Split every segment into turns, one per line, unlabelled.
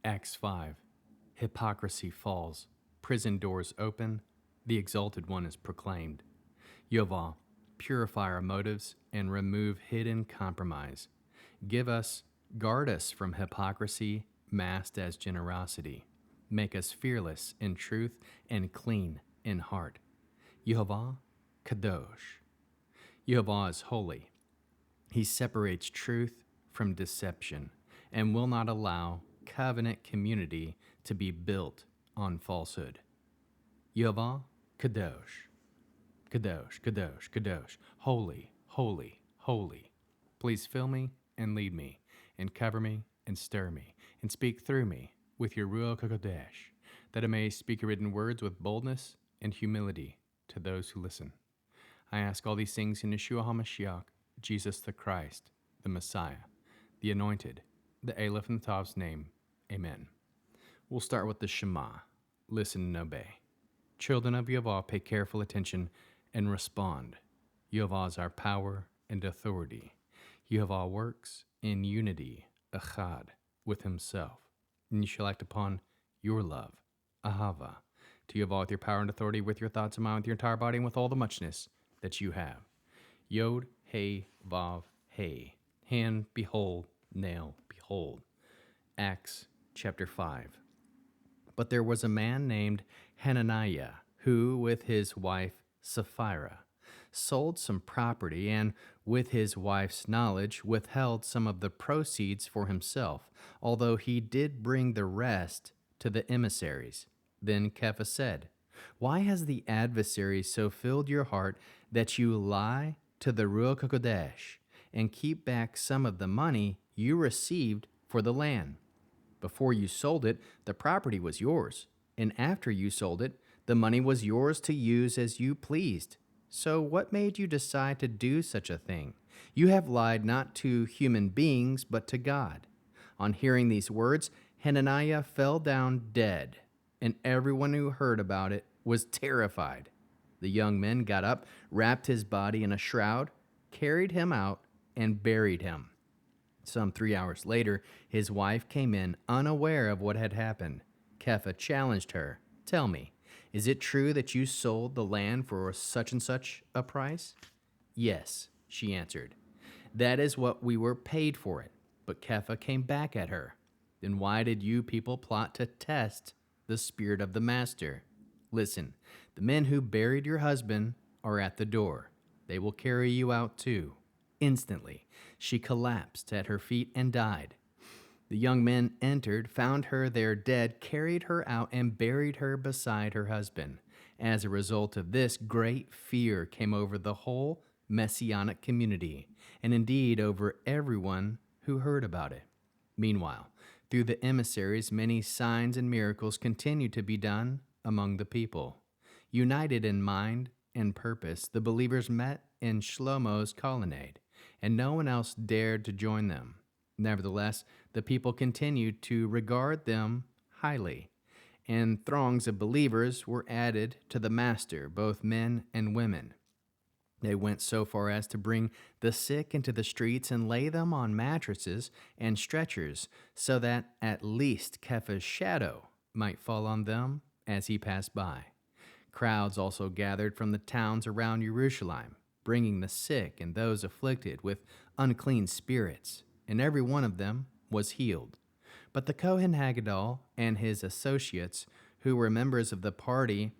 Acts 5. Hypocrisy falls. Prison doors open. The exalted one is proclaimed. Yehovah, purify our motives and remove hidden compromise. Guard us from hypocrisy masked as generosity. Make us fearless in truth and clean in heart. Yehovah, Kadosh. Yehovah is holy. He separates truth from deception and will not allow covenant community to be built on falsehood. Yehovah, Kadosh. Kadosh, Kadosh, Kadosh. Holy, holy, holy. Please fill me and lead me, and cover me and stir me, and speak through me with your Ruach HaKodesh, that I may speak your written words with boldness and humility to those who listen. I ask all these things in Yeshua HaMashiach, Jesus the Christ, the Messiah, the Anointed, the Aleph and Tav's name. Amen. We'll start with the Shema. Listen and obey. Children of Yehovah, pay careful attention and respond. Yehovah is our power and authority. Yehovah works in unity, echad, with himself. And you shall act upon your love, ahava, to Yehovah with your power and authority, with your thoughts and mind, with your entire body, and with all the muchness that you have. Yod, He, Vav, He. Hand, behold, nail, behold. Acts chapter 5. But there was a man named Hananiah, who, with his wife Sapphira, sold some property, and with his wife's knowledge withheld some of the proceeds for himself, although he did bring the rest to the emissaries. Then Kepha said, Why has the adversary so filled your heart that you lie to the Ruach HaKodesh and keep back some of the money you received for the land? Before you sold it, the property was yours, and after you sold it, the money was yours to use as you pleased. So what made you decide to do such a thing? You have lied not to human beings, but to God. On hearing these words, Hananiah fell down dead, and everyone who heard about it was terrified. The young men got up, wrapped his body in a shroud, carried him out, and buried him. Some 3 hours later, his wife came in, unaware of what had happened. Kepha challenged her. Tell me, is it true that you sold the land for such and such a price? Yes, she answered. That is what we were paid for it. But Kepha came back at her. Then why did you people plot to test the spirit of the master? Listen, the men who buried your husband are at the door. They will carry you out too. Instantly, she collapsed at her feet and died. The young men entered, found her there dead, carried her out, and buried her beside her husband. As a result of this, great fear came over the whole Messianic community, and indeed over everyone who heard about it. Meanwhile, through the emissaries, many signs and miracles continued to be done among the people. United in mind and purpose, the believers met in Shlomo's colonnade, and no one else dared to join them. Nevertheless, the people continued to regard them highly, and throngs of believers were added to the master, both men and women. They went so far as to bring the sick into the streets and lay them on mattresses and stretchers, so that at least Kepha's shadow might fall on them as he passed by. Crowds also gathered from the towns around Jerusalem, bringing the sick and those afflicted with unclean spirits, and every one of them was healed. But the Kohen Haggadol and his associates, who were members of the party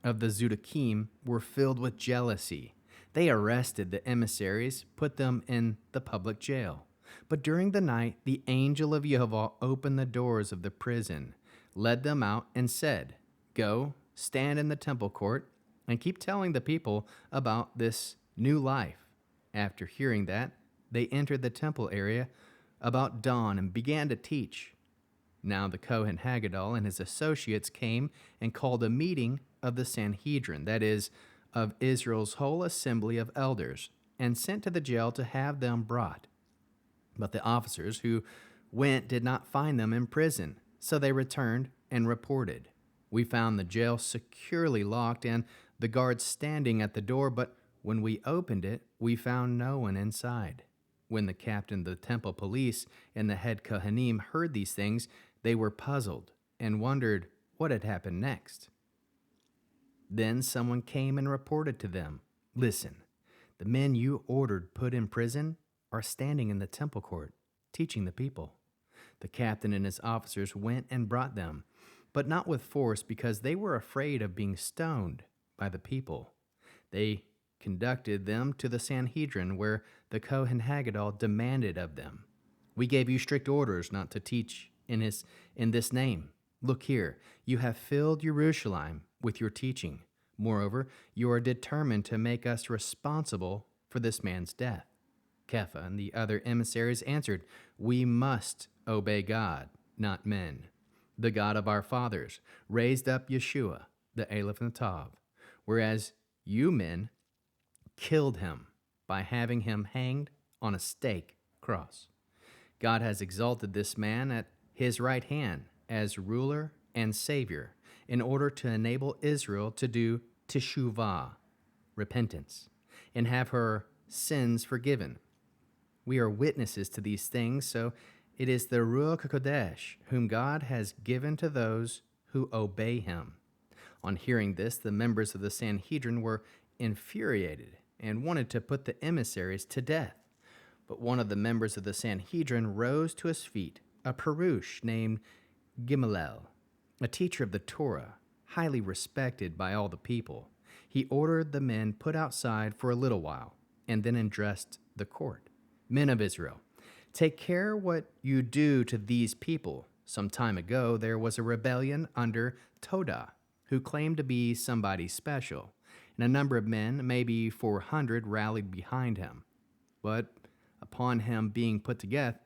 of the Zudakim, were filled with jealousy. They arrested the emissaries, put them in the public jail. But during the night, the angel of Yehovah opened the doors of the prison, led them out, and said, Go, stand in the temple court, and keep telling the people about this new life. After hearing that, they entered the temple area about dawn and began to teach. Now the Kohen Haggadol and his associates came and called a meeting of the Sanhedrin, that is, of Israel's whole assembly of elders, and sent to the jail to have them brought. But the officers who went did not find them in prison, so they returned and reported. We found the jail securely locked and the guards standing at the door, but when we opened it, we found no one inside. When the captain of the temple police and the head Kohanim heard these things, They were puzzled and wondered what had happened next. Then someone came and reported to them, "Listen, the men you ordered put in prison are standing in the temple court, teaching the people." The captain and his officers went and brought them, but not with force, because they were afraid of being stoned by the people. They conducted them to the Sanhedrin, where the Kohen Haggadah demanded of them, "We gave you strict orders not to teach in this name. Look here, you have filled Jerusalem with your teaching. Moreover, you are determined to make us responsible for this man's death." Kepha and the other emissaries answered, "We must obey God, not men. The God of our fathers raised up Yeshua, the Aleph and Tav, whereas you men killed him by having him hanged on a stake cross. God has exalted this man at his right hand as ruler and savior, in order to enable Israel to do teshuvah, repentance, and have her sins forgiven. We are witnesses to these things, so it is the Ruach HaKodesh whom God has given to those who obey him." On hearing this, the members of the Sanhedrin were infuriated and wanted to put the emissaries to death. But one of the members of the Sanhedrin rose to his feet, a Perush named Gamaliel, a teacher of the Torah, highly respected by all the people. He ordered the men put outside for a little while, and then addressed the court. "Men of Israel, take care what you do to these people. Some time ago, there was a rebellion under Todah, who claimed to be somebody special, and a number of men, maybe 400, rallied behind him. But upon him being put to death,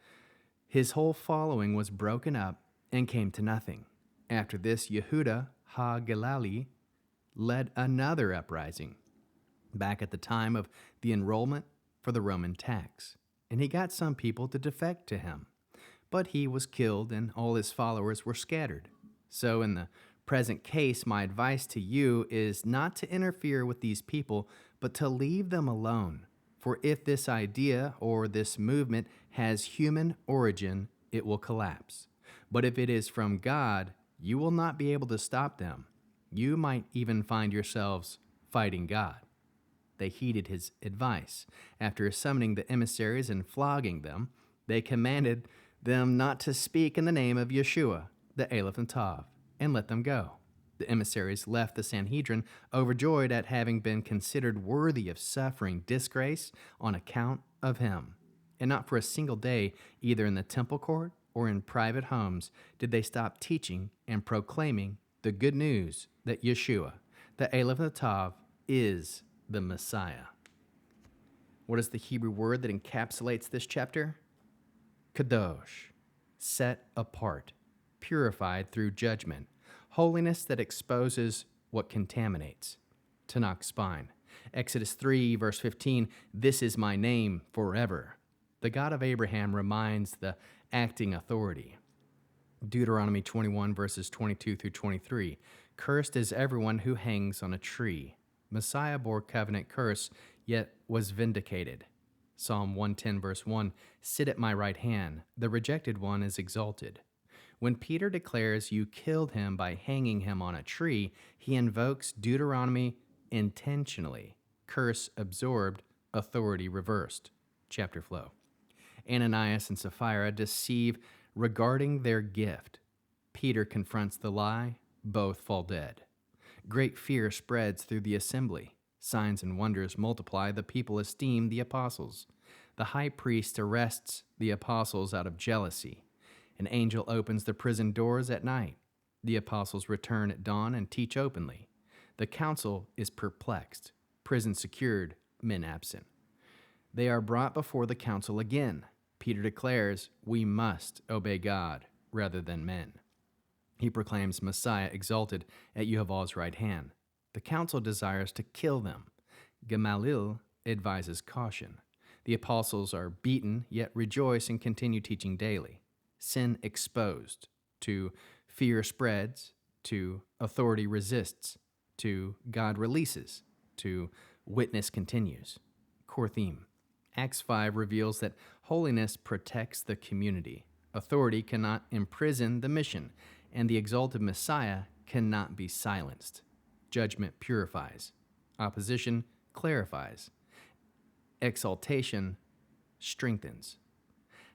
his whole following was broken up and came to nothing. After this, Yehuda ha-Galali led another uprising, back at the time of the enrollment for the Roman tax, and he got some people to defect to him. But he was killed, and all his followers were scattered. So in the present case, my advice to you is not to interfere with these people, but to leave them alone. For if this idea or this movement has human origin, it will collapse. But if it is from God, you will not be able to stop them. You might even find yourselves fighting God." They heeded his advice. After summoning the emissaries and flogging them, they commanded them not to speak in the name of Yeshua, the Aleph and Tav, and let them go. The emissaries left the Sanhedrin, overjoyed at having been considered worthy of suffering disgrace on account of him. And not for a single day, either in the temple court or in private homes, did they stop teaching and proclaiming the good news that Yeshua, the Aleph and Tav, is the Messiah. What is the Hebrew word that encapsulates this chapter? Kadosh, set apart, purified through judgment, holiness that exposes what contaminates. Tanakh spine. Exodus 3, verse 15, "This is my name forever." The God of Abraham reminds the acting authority. Deuteronomy 21, verses 22 through 23, "Cursed is everyone who hangs on a tree." Messiah bore covenant curse, yet was vindicated. Psalm 110, verse 1, "Sit at my right hand, the rejected one is exalted." When Peter declares you killed him by hanging him on a tree, he invokes Deuteronomy intentionally. Curse absorbed, authority reversed. Chapter flow. Ananias and Sapphira deceive regarding their gift. Peter confronts the lie. Both fall dead. Great fear spreads through the assembly. Signs and wonders multiply. The people esteem the apostles. The high priest arrests the apostles out of jealousy. An angel opens the prison doors at night. The apostles return at dawn and teach openly. The council is perplexed. Prison secured, men absent. They are brought before the council again. Peter declares, "We must obey God rather than men." He proclaims Messiah exalted at Yehovah's right hand. The council desires to kill them. Gamaliel advises caution. The apostles are beaten, yet rejoice and continue teaching daily. Sin exposed, to fear spreads, to authority resists, to God releases, to witness continues. Core theme. Acts 5 reveals that holiness protects the community. Authority cannot imprison the mission, and the exalted Messiah cannot be silenced. Judgment purifies. Opposition clarifies. Exaltation strengthens.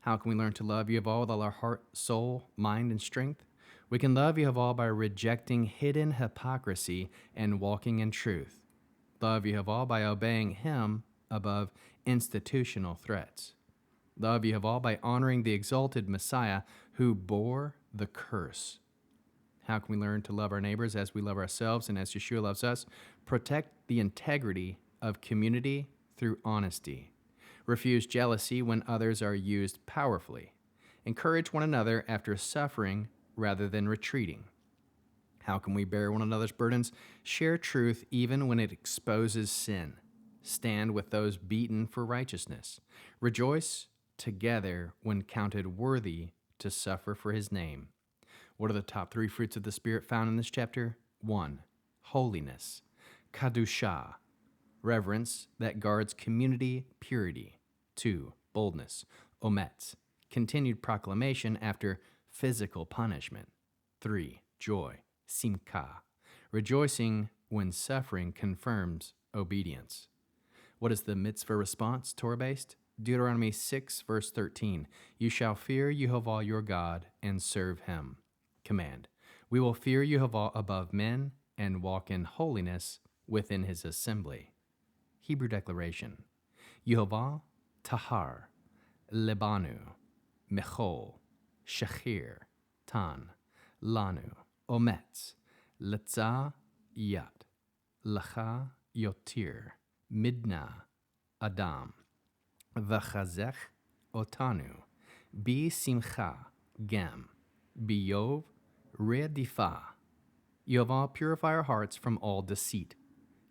How can we learn to love Yehovah with all our heart, soul, mind, and strength? We can love Yehovah by rejecting hidden hypocrisy and walking in truth. Love Yehovah by obeying Him above institutional threats. Love Yehovah by honoring the exalted Messiah who bore the curse. How can we learn to love our neighbors as we love ourselves and as Yeshua loves us? Protect the integrity of community through honesty. Refuse jealousy when others are used powerfully. Encourage one another after suffering rather than retreating. How can we bear one another's burdens? Share truth even when it exposes sin. Stand with those beaten for righteousness. Rejoice together when counted worthy to suffer for His name. What are the top 3 fruits of the Spirit found in this chapter? 1. Holiness. Kadushah. Reverence that guards community purity. 2. Boldness. Ometz. Continued proclamation after physical punishment. 3. Joy. Simcha. Rejoicing when suffering confirms obedience. What is the mitzvah response, Torah-Based? Deuteronomy 6, verse 13. You shall fear Yehovah your God and serve Him. Command. We will fear Yehovah above men and walk in holiness within His assembly. Hebrew declaration. Yehovah Tahar, Lebanu, Mechol, Shachir, Tan, Lanu, Ometz, Letza, Yat, Lacha, Yotir, Midna, Adam, Vachazech, Otanu, Bi Simcha, Gem, Biyov, Redifa. Yehovah, purify our hearts from all deceit.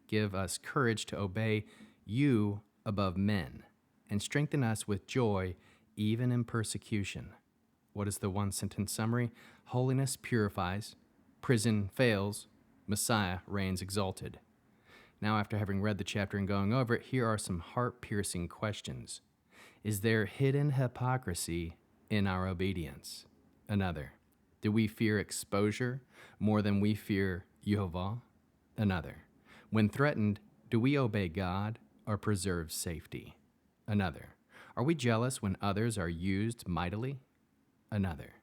Give us courage to obey You above men, and strengthen us with joy even in persecution. What is the one-sentence summary? Holiness purifies, prison fails, Messiah reigns exalted. Now, after having read the chapter and going over it, here are some heart-piercing questions. Is there hidden hypocrisy in our obedience? Another. Do we fear exposure more than we fear Yehovah? Another. When threatened, do we obey God or preserve safety? Another. Are we jealous when others are used mightily? Another.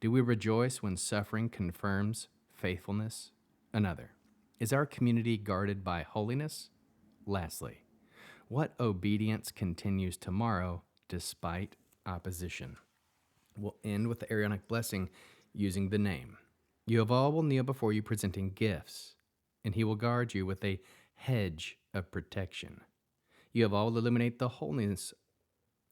Do we rejoice when suffering confirms faithfulness? Another. Is our community guarded by holiness? Lastly, what obedience continues tomorrow despite opposition? We'll end with the Aaronic blessing using the name. Yehovah will kneel before you presenting gifts, and He will guard you with a hedge of protection. Yehovah will illuminate the holiness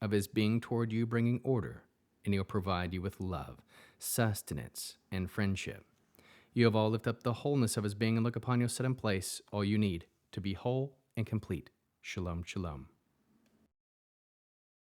of His being toward you, bringing order, and He will provide you with love, sustenance, and friendship. Yehovah will lift up the wholeness of His being and look upon you set in place all you need to be whole and complete. Shalom, shalom.